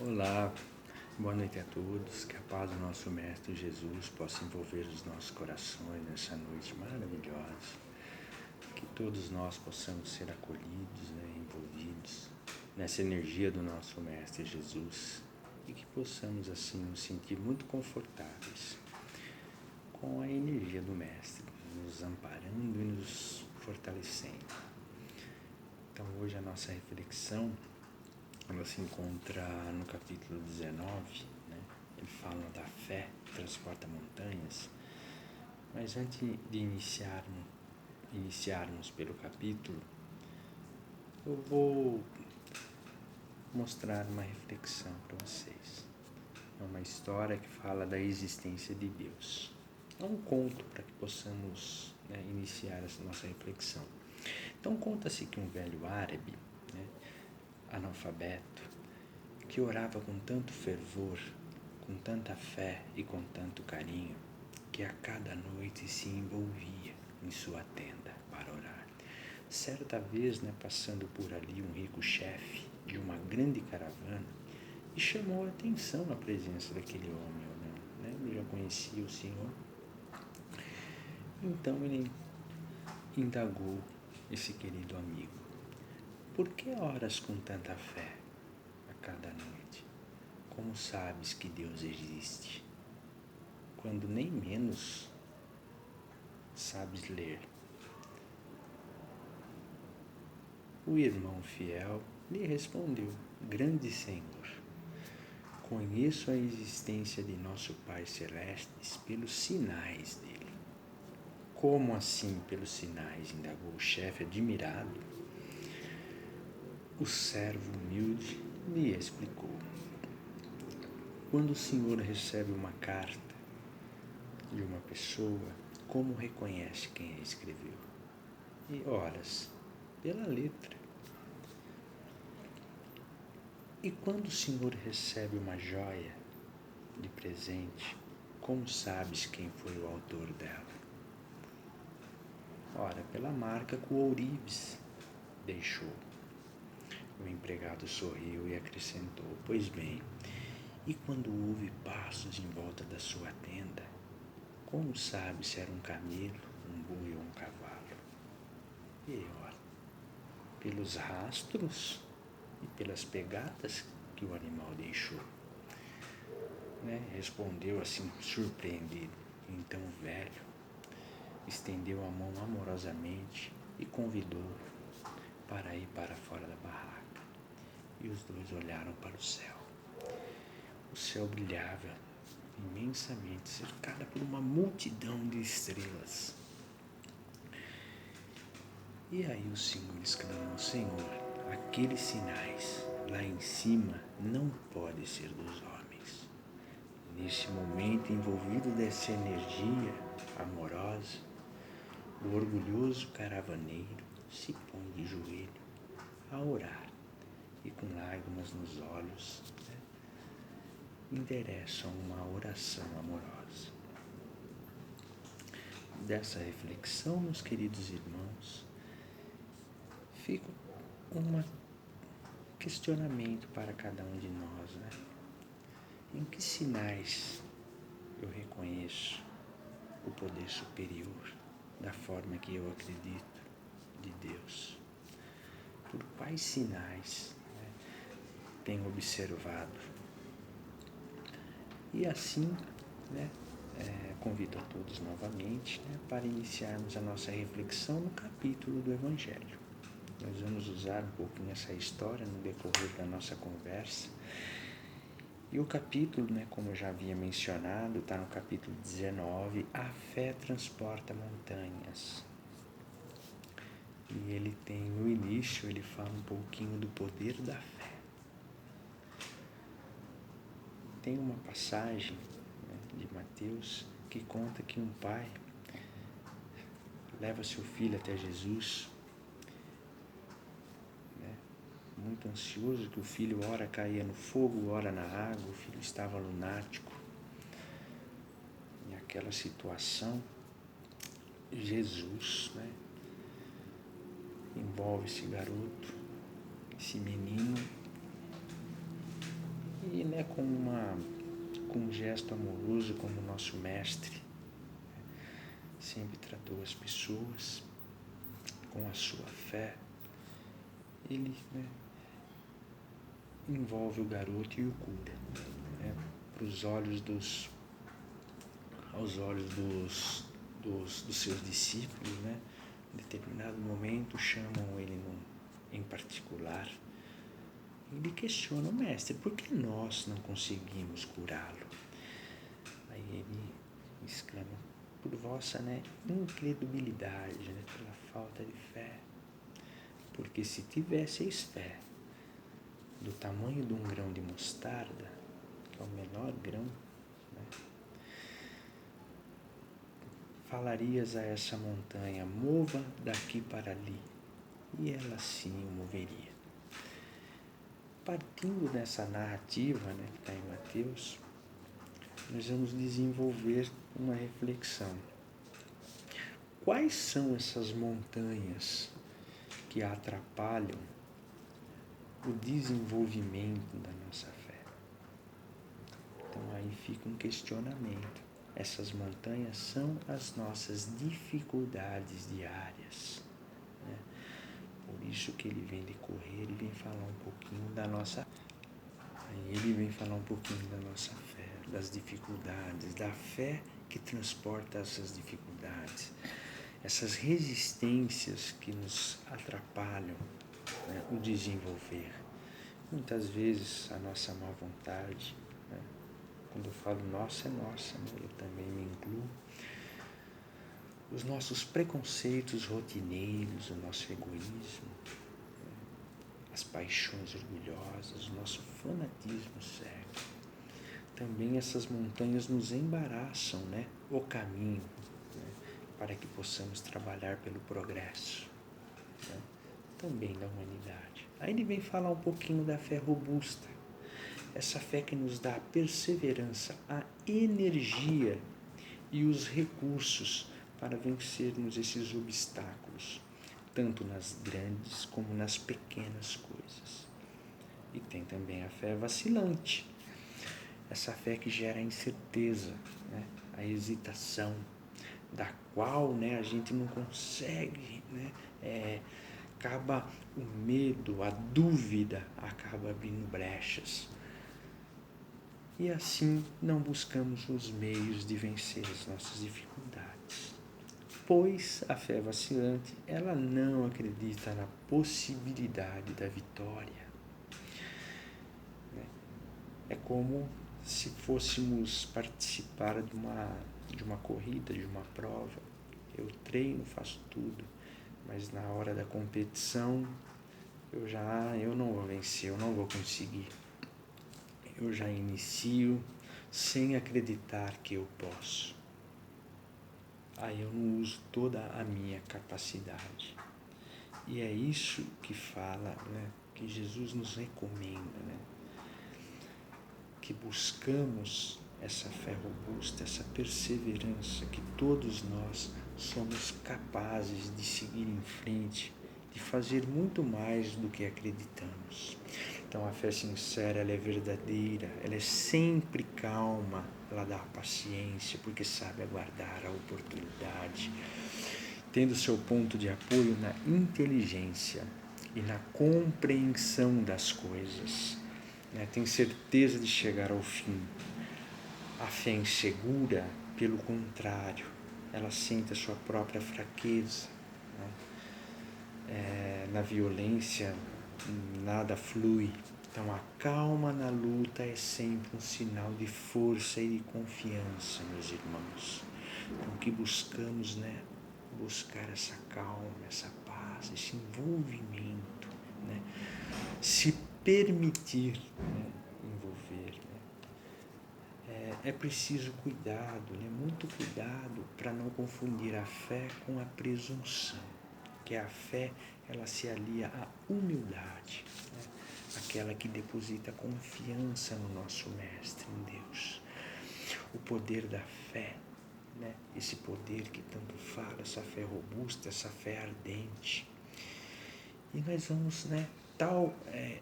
Olá, boa noite a todos. Que a paz do nosso Mestre Jesus possa envolver os nossos corações nessa noite maravilhosa. Que todos nós possamos ser acolhidos, envolvidos nessa energia do nosso Mestre Jesus e que possamos assim nos sentir muito confortáveis com a energia do Mestre, nos amparando e nos fortalecendo. Então hoje a nossa reflexão ela se encontra no capítulo 19, Ele fala da fé que transporta montanhas, mas antes de iniciarmos pelo capítulo, eu vou mostrar uma reflexão para vocês. É uma história que fala da existência de Deus. É um conto para que possamos iniciar essa nossa reflexão. Então conta-se que um velho árabe, analfabeto, que orava com tanto fervor, com tanta fé e com tanto carinho, que a cada noite se envolvia em sua tenda para orar. Certa vez, passando por ali um rico chefe de uma grande caravana, e chamou a atenção a presença daquele homem orando. Ele já conhecia o Senhor. Então ele indagou esse querido amigo: por que oras com tanta fé a cada noite? Como sabes que Deus existe, quando nem menos sabes ler? O irmão fiel lhe respondeu: grande Senhor, conheço a existência de nosso Pai Celeste pelos sinais dele. Como assim pelos sinais? Indagou o chefe admirado. O servo humilde lhe explicou: quando o Senhor recebe uma carta de uma pessoa, como reconhece quem a escreveu? E horas, pela letra. E quando o Senhor recebe uma joia de presente, como sabes quem foi o autor dela? Ora, pela marca que o ourives deixou. O empregado sorriu e acrescentou: pois bem, e quando houve passos em volta da sua tenda, como sabe se era um camelo, um boi ou um cavalo? E ora, pelos rastros e pelas pegadas que o animal deixou. Respondeu assim, surpreendido. Então o velho estendeu a mão amorosamente e convidou para ir para fora da barraca. E os dois olharam para o céu. O céu brilhava imensamente, cercada por uma multidão de estrelas. E aí o Senhor exclamou: Senhor, aqueles sinais lá em cima não podem ser dos homens. Nesse momento, envolvido dessa energia amorosa, o orgulhoso caravaneiro se põe de joelho a orar e com lágrimas nos olhos endereçam uma oração amorosa. Dessa reflexão, meus queridos irmãos, fica um questionamento para cada um de nós. Em que sinais eu reconheço o poder superior da forma que eu acredito de Deus? Por quais sinais tenho observado? E assim, convido a todos novamente para iniciarmos a nossa reflexão no capítulo do Evangelho. Nós vamos usar um pouquinho essa história no decorrer da nossa conversa. E o capítulo, como eu já havia mencionado, está no capítulo 19, A Fé Transporta Montanhas. E ele tem no início, ele fala um pouquinho do poder da fé. Tem uma passagem de Mateus que conta que um pai leva seu filho até Jesus, muito ansioso, que o filho ora caía no fogo, ora na água, o filho estava lunático. E aquela situação, Jesus, envolve esse garoto, esse menino, e é com um gesto amoroso, como o nosso mestre sempre tratou as pessoas, com a sua fé. Ele, envolve o garoto e o cura, aos olhos dos seus discípulos, em determinado momento chamam ele em particular. Ele questiona o mestre: por que nós não conseguimos curá-lo? Aí ele exclama: por vossa incredulidade, pela falta de fé. Porque se tivesseis fé do tamanho de um grão de mostarda, que é o menor grão, falarias a essa montanha: mova daqui para ali, e ela sim o moveria. Partindo dessa narrativa, que está em Mateus, nós vamos desenvolver uma reflexão. Quais são essas montanhas que atrapalham o desenvolvimento da nossa fé? Então aí fica um questionamento. Essas montanhas são as nossas dificuldades diárias. Por isso que ele vem decorrer e vem falar um pouquinho da nossa. Aí ele vem falar um pouquinho da nossa fé, das dificuldades, da fé que transporta essas dificuldades, essas resistências que nos atrapalham o desenvolver. Muitas vezes a nossa má vontade, quando eu falo nossa, é nossa, eu também me incluo, os nossos preconceitos rotineiros, o nosso egoísmo, as paixões orgulhosas, o nosso fanatismo cego. Também essas montanhas nos embaraçam, o caminho, para que possamos trabalhar pelo progresso, também da humanidade. Aí ele vem falar um pouquinho da fé robusta, essa fé que nos dá a perseverança, a energia e os recursos para vencermos esses obstáculos, tanto nas grandes como nas pequenas coisas. E tem também a fé vacilante, essa fé que gera a incerteza, a hesitação, da qual a gente não consegue, acaba o medo, a dúvida acaba abrindo brechas. E assim não buscamos os meios de vencer as nossas dificuldades. Pois a fé vacilante, ela não acredita na possibilidade da vitória. É como se fôssemos participar de uma corrida, de uma prova. Eu treino, faço tudo, mas na hora da competição eu não vou vencer, eu não vou conseguir. Eu já inicio sem acreditar que eu posso. Aí eu não uso toda a minha capacidade. E é isso que fala, que Jesus nos recomenda, que buscamos essa fé robusta, essa perseverança, que todos nós somos capazes de seguir em frente, de fazer muito mais do que acreditamos. Então a fé sincera, ela é verdadeira, ela é sempre calma, ela dá paciência, porque sabe aguardar a oportunidade, tendo seu ponto de apoio na inteligência e na compreensão das coisas. Tem certeza de chegar ao fim. A fé insegura, pelo contrário, ela sente a sua própria fraqueza. Na violência, nada flui. Então a calma na luta é sempre um sinal de força e de confiança, meus irmãos. Então que buscamos, buscar essa calma, essa paz, esse envolvimento, se permitir envolver. É preciso cuidado, muito cuidado para não confundir a fé com a presunção, que a fé ela se alia à humildade, aquela que deposita confiança no nosso Mestre, em Deus. O poder da fé, esse poder que tanto fala, essa fé robusta, essa fé ardente. E nós vamos tal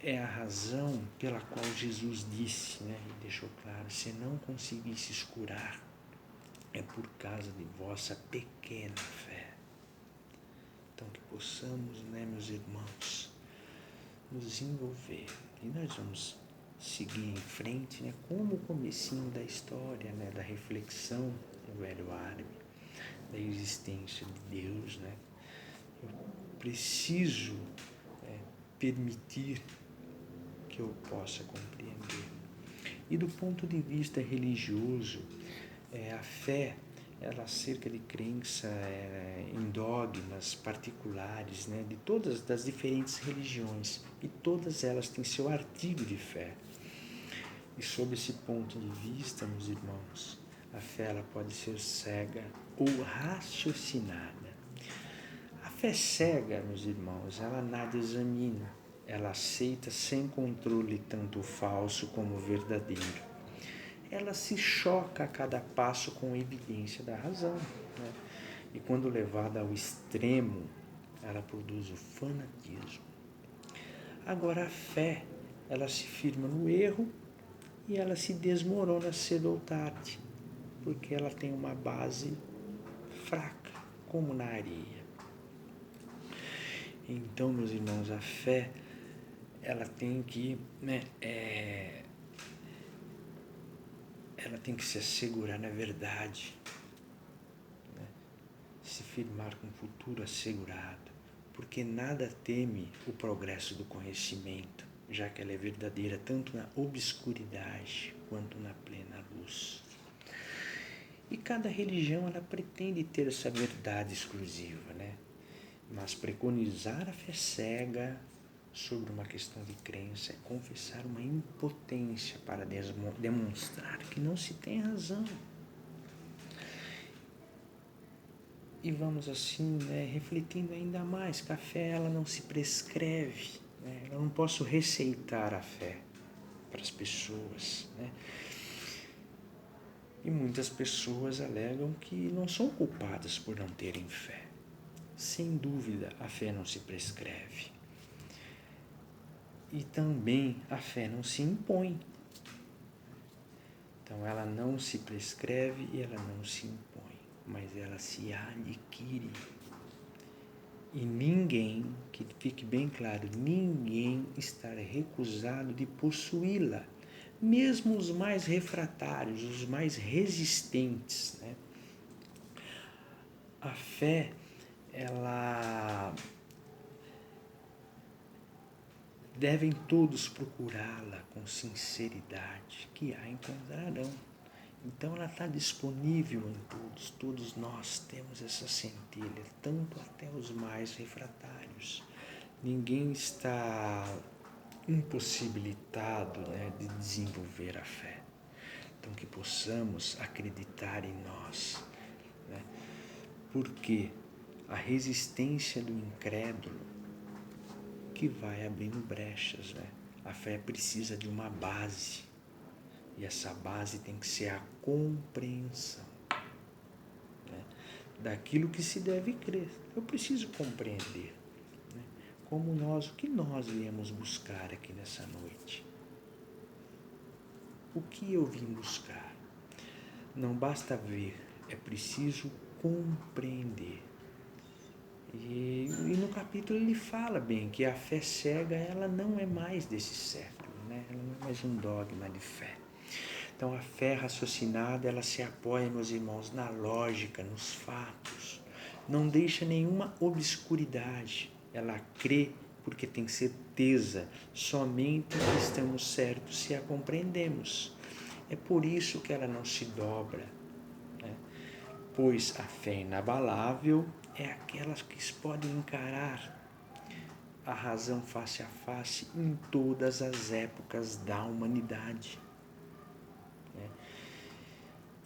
é a razão pela qual Jesus disse, né, e deixou claro, se não conseguisses curar, é por causa de vossa pequena fé. Então que possamos, né, meus irmãos, nos envolver. E nós vamos seguir em frente, né, como o comecinho da história, né, da reflexão do velho árabe, da existência de Deus, né. Eu preciso permitir que eu possa compreender. E do ponto de vista religioso, a fé, ela acerca de crença em dogmas particulares, né, de todas das diferentes religiões, e todas elas têm seu artigo de fé. E sob esse ponto de vista, meus irmãos, a fé ela pode ser cega ou raciocinada. A fé cega, meus irmãos, ela nada examina, ela aceita sem controle tanto o falso como o verdadeiro. Ela se choca a cada passo com a evidência da razão, né? E quando levada ao extremo, ela produz o fanatismo. Agora a fé, ela se firma no erro e ela se desmorona cedo ou tarde, porque ela tem uma base fraca, como na areia. Então, meus irmãos, a fé, ela tem que, ela tem que se assegurar na verdade, né? Se firmar com o futuro assegurado, porque nada teme o progresso do conhecimento, já que ela é verdadeira tanto na obscuridade quanto na plena luz. E cada religião ela pretende ter essa verdade exclusiva, né? Mas preconizar a fé cega sobre uma questão de crença é confessar uma impotência para demonstrar que não se tem razão. E vamos assim, né, refletindo ainda mais que a fé ela não se prescreve, né? Eu não posso receitar a fé para as pessoas, né? E muitas pessoas alegam que não são culpadas por não terem fé. Sem dúvida, a fé não se prescreve. E também a fé não se impõe. Então, ela não se prescreve e ela não se impõe, mas ela se adquire. E ninguém, que fique bem claro, ninguém está recusado de possuí-la. Mesmo os mais refratários, os mais resistentes, né? A fé, ela devem todos procurá-la com sinceridade, que a encontrarão. Então ela está disponível em todos nós temos essa centelha, tanto até os mais refratários. Ninguém está impossibilitado, né, de desenvolver a fé. Então que possamos acreditar em nós, né? Porque a resistência do incrédulo que vai abrindo brechas, né? A fé precisa de uma base, e essa base tem que ser a compreensão, né, daquilo que se deve crer. Eu preciso compreender, né, o que nós viemos buscar aqui nessa noite. O que eu vim buscar? Não basta ver, é preciso compreender. E no capítulo ele fala bem que a fé cega ela não é mais desse século, né? Ela não é mais um dogma de fé. Então a fé raciocinada ela se apoia, meus irmãos, na lógica, nos fatos. Não deixa nenhuma obscuridade. Ela crê porque tem certeza somente que estamos certos se a compreendemos. É por isso que ela não se dobra, né? Pois a fé inabalável é aquelas que podem encarar a razão face a face em todas as épocas da humanidade.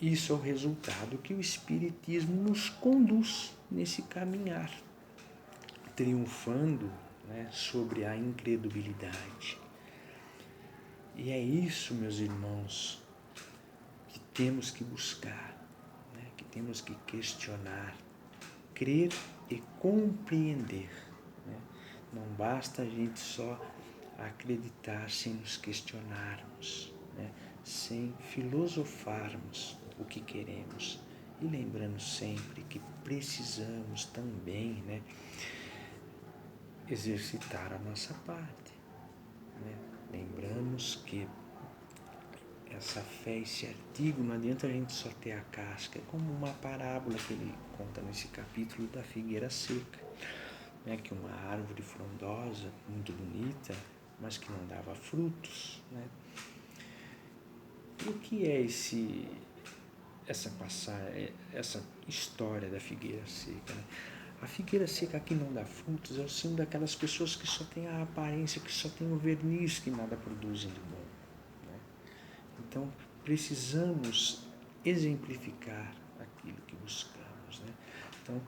Isso é o resultado que o Espiritismo nos conduz nesse caminhar, triunfando, né, sobre a incredulidade. E é isso, meus irmãos, que temos que buscar, né, que temos que questionar, crer e compreender, né? Não basta a gente só a acreditar sem nos questionarmos, né? Sem filosofarmos o que queremos. E lembrando sempre que precisamos também, né, exercitar a nossa parte, né? Lembramos que essa fé, esse artigo, não adianta a gente só ter a casca. É como uma parábola que ele conta nesse capítulo da figueira seca, né? Que uma árvore frondosa, muito bonita, mas que não dava frutos, né? E o que é essa história da figueira seca, né? A figueira seca que não dá frutos é o símbolo daquelas pessoas que só têm a aparência, que só têm o verniz, que nada produzem de bom, né? Então, precisamos exemplificar aquilo que buscamos, né? Então,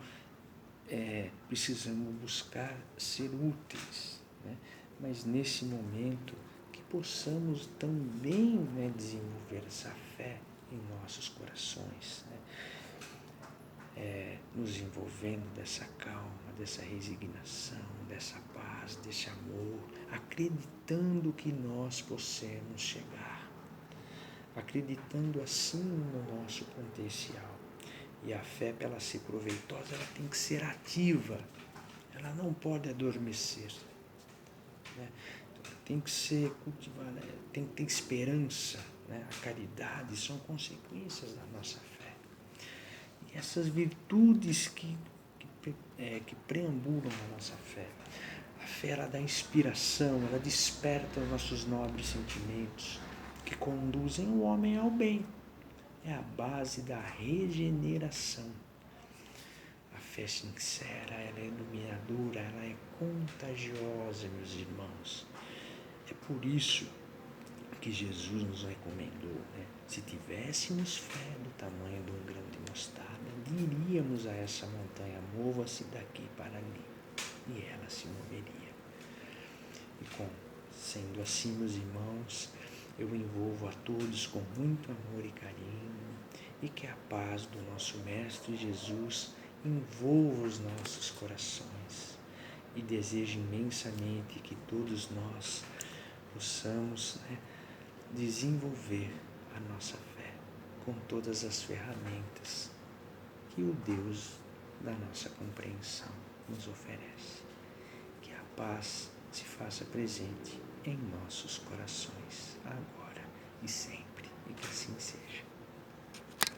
precisamos buscar ser úteis, né? Mas nesse momento que possamos também, né, desenvolver essa fé em nossos corações, né? Nos envolvendo dessa calma, dessa resignação, dessa paz, desse amor, acreditando que nós possamos chegar, acreditando assim no nosso potencial. E a fé, para ela ser proveitosa, ela tem que ser ativa, ela não pode adormecer, né? Tem que ser cultivada, tem que ter esperança, né? A caridade são consequências da nossa fé. E essas virtudes que preambulam a nossa fé. A fé, ela dá inspiração, ela desperta os nossos nobres sentimentos que conduzem o homem ao bem. É a base da regeneração. A fé sincera, ela é iluminadora, ela é contagiosa, meus irmãos. É por isso que Jesus nos recomendou, né? Se tivéssemos fé do tamanho de um grão de mostarda, diríamos a essa montanha, mova-se daqui para ali, e ela se moveria. Sendo assim, meus irmãos, eu envolvo a todos com muito amor e carinho, e que a paz do nosso Mestre Jesus envolva os nossos corações, e desejo imensamente que todos nós possamos, né, desenvolver a nossa fé com todas as ferramentas que o Deus da nossa compreensão nos oferece. Que a paz se faça presente em nossos corações, agora e sempre, e que assim seja.